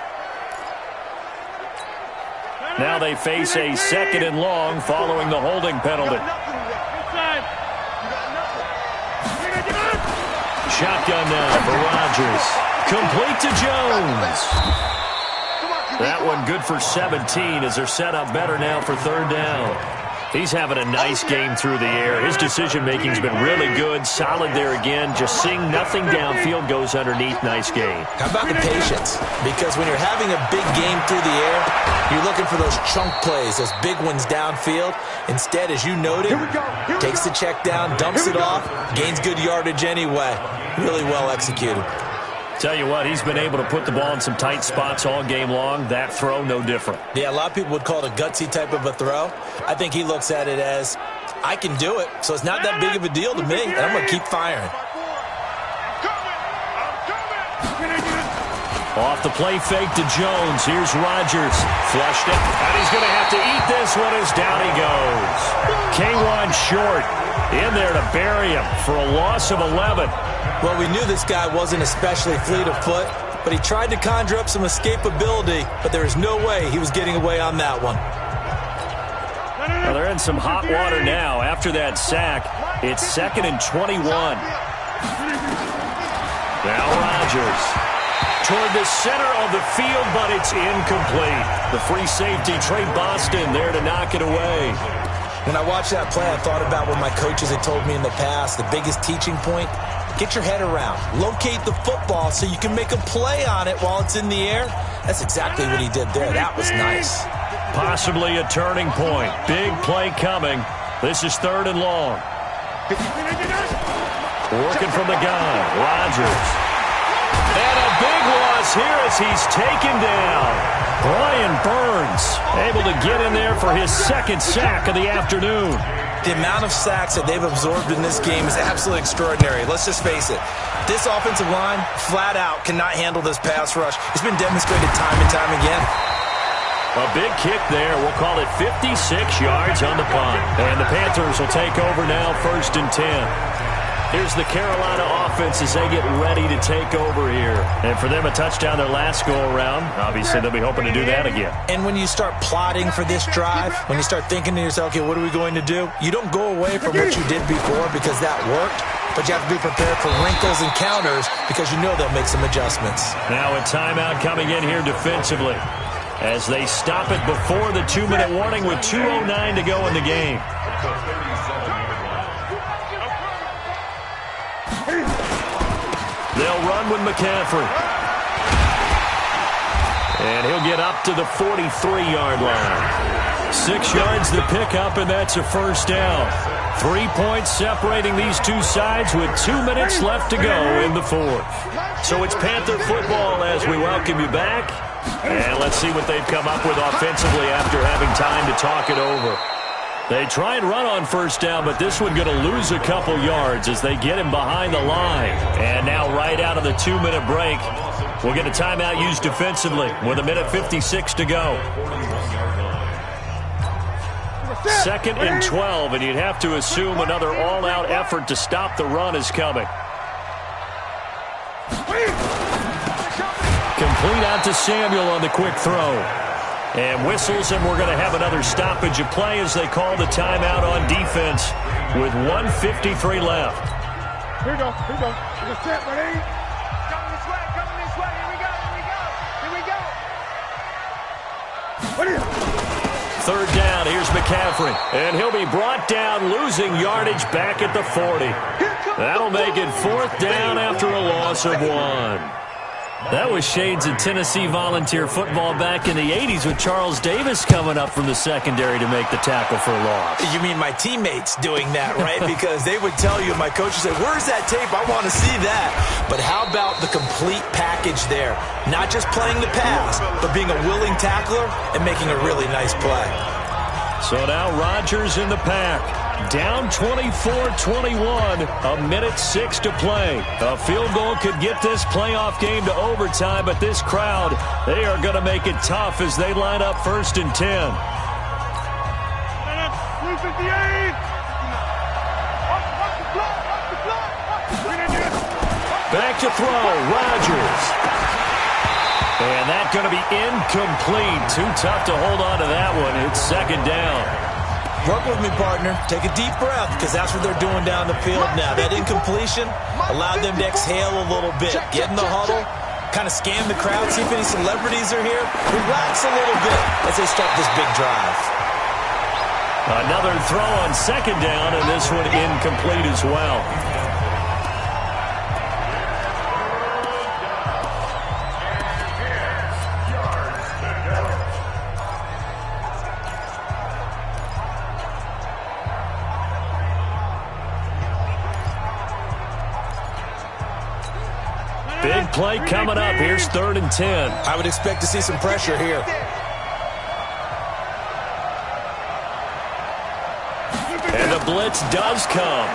Now they face a 2nd and long following the holding penalty. Shotgun now for Rodgers. Complete to Jones. That one good for 17 as they're set up better now for 3rd down. He's having a nice game through the air. His decision-making's been really good. Solid there again. Just seeing nothing downfield goes underneath. Nice game. How about the patience? Because when you're having a big game through the air, you're looking for those chunk plays, those big ones downfield. Instead, as you noted, takes the check down, dumps it off, gains good yardage anyway. Really well executed. Tell you what, he's been able to put the ball in some tight spots all game long. That throw, no different. Yeah, a lot of people would call it a gutsy type of a throw. I think he looks at it as, I can do it, so it's not that big of a deal to me, and I'm going to keep firing. Off the play fake to Jones. Here's Rodgers. Flushed it, and he's going to have to eat this one as down he goes. K1 short in there to bury him for a loss of 11. Well, we knew this guy wasn't especially fleet of foot, but he tried to conjure up some escapability, but there is no way he was getting away on that one. Well, they're in some hot water now. After that sack, it's 2nd and 21. Now Rodgers toward the center of the field, but it's incomplete. The free safety, Trey Boston, there to knock it away. When I watched that play, I thought about what my coaches had told me in the past. The biggest teaching point, get your head around. Locate the football so you can make a play on it while it's in the air. That's exactly what he did there. That was nice. Possibly a turning point. Big play coming. This is 3rd and long. Working from the gun, Rodgers. And a big loss here as he's taken down. Brian Burns able to get in there for his 2nd sack of the afternoon. The amount of sacks that they've absorbed in this game is absolutely extraordinary. Let's just face it. This offensive line, flat out, cannot handle this pass rush. It's been demonstrated time and time again. A big kick there. We'll call it 56 yards on the punt. And the Panthers will take over now, 1st and 10. Here's the Carolina offense as they get ready to take over here. And for them, a touchdown their last go-around. Obviously, they'll be hoping to do that again. And when you start plotting for this drive, when you start thinking to yourself, okay, what are we going to do? You don't go away from what you did before because that worked, but you have to be prepared for wrinkles and counters because you know they'll make some adjustments. Now a timeout coming in here defensively as they stop it before the 2-minute warning with 2:09 to go in the game. They'll run with McCaffrey. And he'll get up to the 43-yard line. 6 yards the pickup, and that's a 1st down. 3 points separating these two sides with 2 minutes left to go in the 4th. So it's Panther football as we welcome you back. And let's see what they've come up with offensively after having time to talk it over. They try and run on 1st down, but this one going to lose a couple yards as they get him behind the line. And now right out of the 2-minute break, we'll get a timeout used defensively with 1:56 to go. 2nd and 12, and you'd have to assume another all-out effort to stop the run is coming. Complete out to Samuel on the quick throw. And whistles, and we're going to have another stoppage of play as they call the timeout on defense with 1:53 left. Here we go. You're set, buddy. Coming this way. Here we go. 3rd down, here's McCaffrey. And he'll be brought down, losing yardage back at the 40. That'll make it 4th down after a loss of 1. That was shades of Tennessee volunteer football back in the 80s with Charles Davis coming up from the secondary to make the tackle for a loss. You mean my teammates doing that, right? Because they would tell you, my coach would say, where's that tape? I want to see that. But how about the complete package there? Not just playing the pass, but being a willing tackler and making a really nice play. So now Rodgers in the pack. Down 24-21, 1:06 to play. A field goal could get this playoff game to overtime, but this crowd, they are going to make it tough as they line up 1st and 10. Blue 58. Back to throw, Rodgers. And that's going to be incomplete. Too tough to hold on to that one. It's second down. Work with me, partner. Take a deep breath, because that's what they're doing down the field now. That incompletion allowed them to exhale a little bit. Get in the huddle, kind of scan the crowd, see if any celebrities are here. Relax a little bit as they start this big drive. Another throw on second down, and this one incomplete as well. Big play coming up. Here's 3rd and 10. I would expect to see some pressure here. And the blitz does come.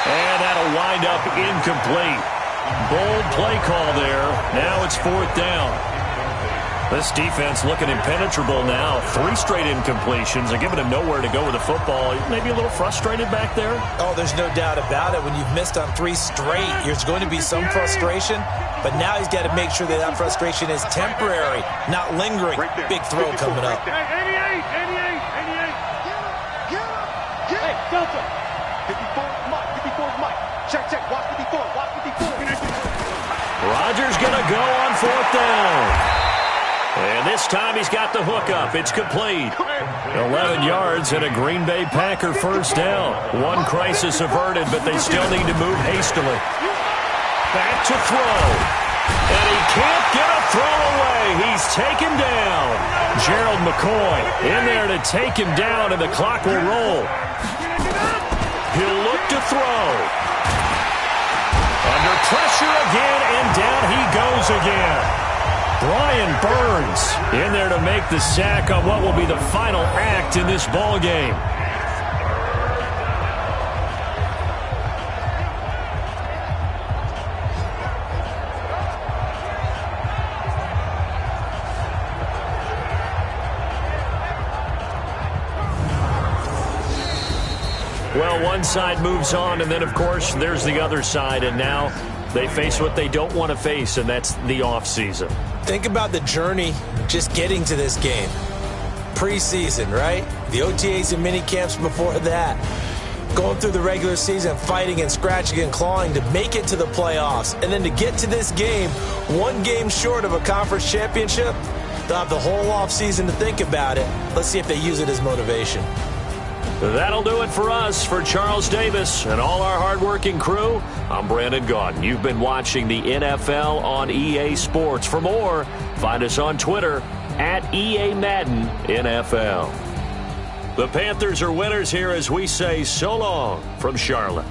And that'll wind up incomplete. Bold play call there. Now it's 4th down. This defense looking impenetrable now. 3 straight incompletions. They're giving him nowhere to go with the football. Maybe a little frustrated back there? Oh, there's no doubt about it. When you've missed on 3 straight, there's going to be some frustration. But now he's got to make sure that that frustration is temporary, not lingering. Big throw coming up. 88, 88. Hey, Delta. 54, Mike. 54, Mike. Check. Watch 54. Watch 54. Rodgers going to go on 4th down. And this time he's got the hook up. It's complete. 11 yards and a Green Bay Packer first down. One crisis averted, but they still need to move hastily. Back to throw. And he can't get a throw away. He's taken down. Gerald McCoy in there to take him down, and the clock will roll. He'll look to throw. Under pressure again, and down he goes again. Brian Burns in there to make the sack on what will be the final act in this ball game. Well, one side moves on, and then, of course, there's the other side, and now they face what they don't want to face, and that's the offseason. Think about the journey just getting to this game. Preseason, right? The OTAs and mini camps before that. Going through the regular season, fighting and scratching and clawing to make it to the playoffs. And then to get to this game, 1 game short of a conference championship, they'll have the whole offseason to think about it. Let's see if they use it as motivation. That'll do it for us. For Charles Davis and all our hardworking crew, I'm Brandon Gaudin. You've been watching the NFL on EA Sports. For more, find us on Twitter at EA Madden NFL. The Panthers are winners here as we say so long from Charlotte.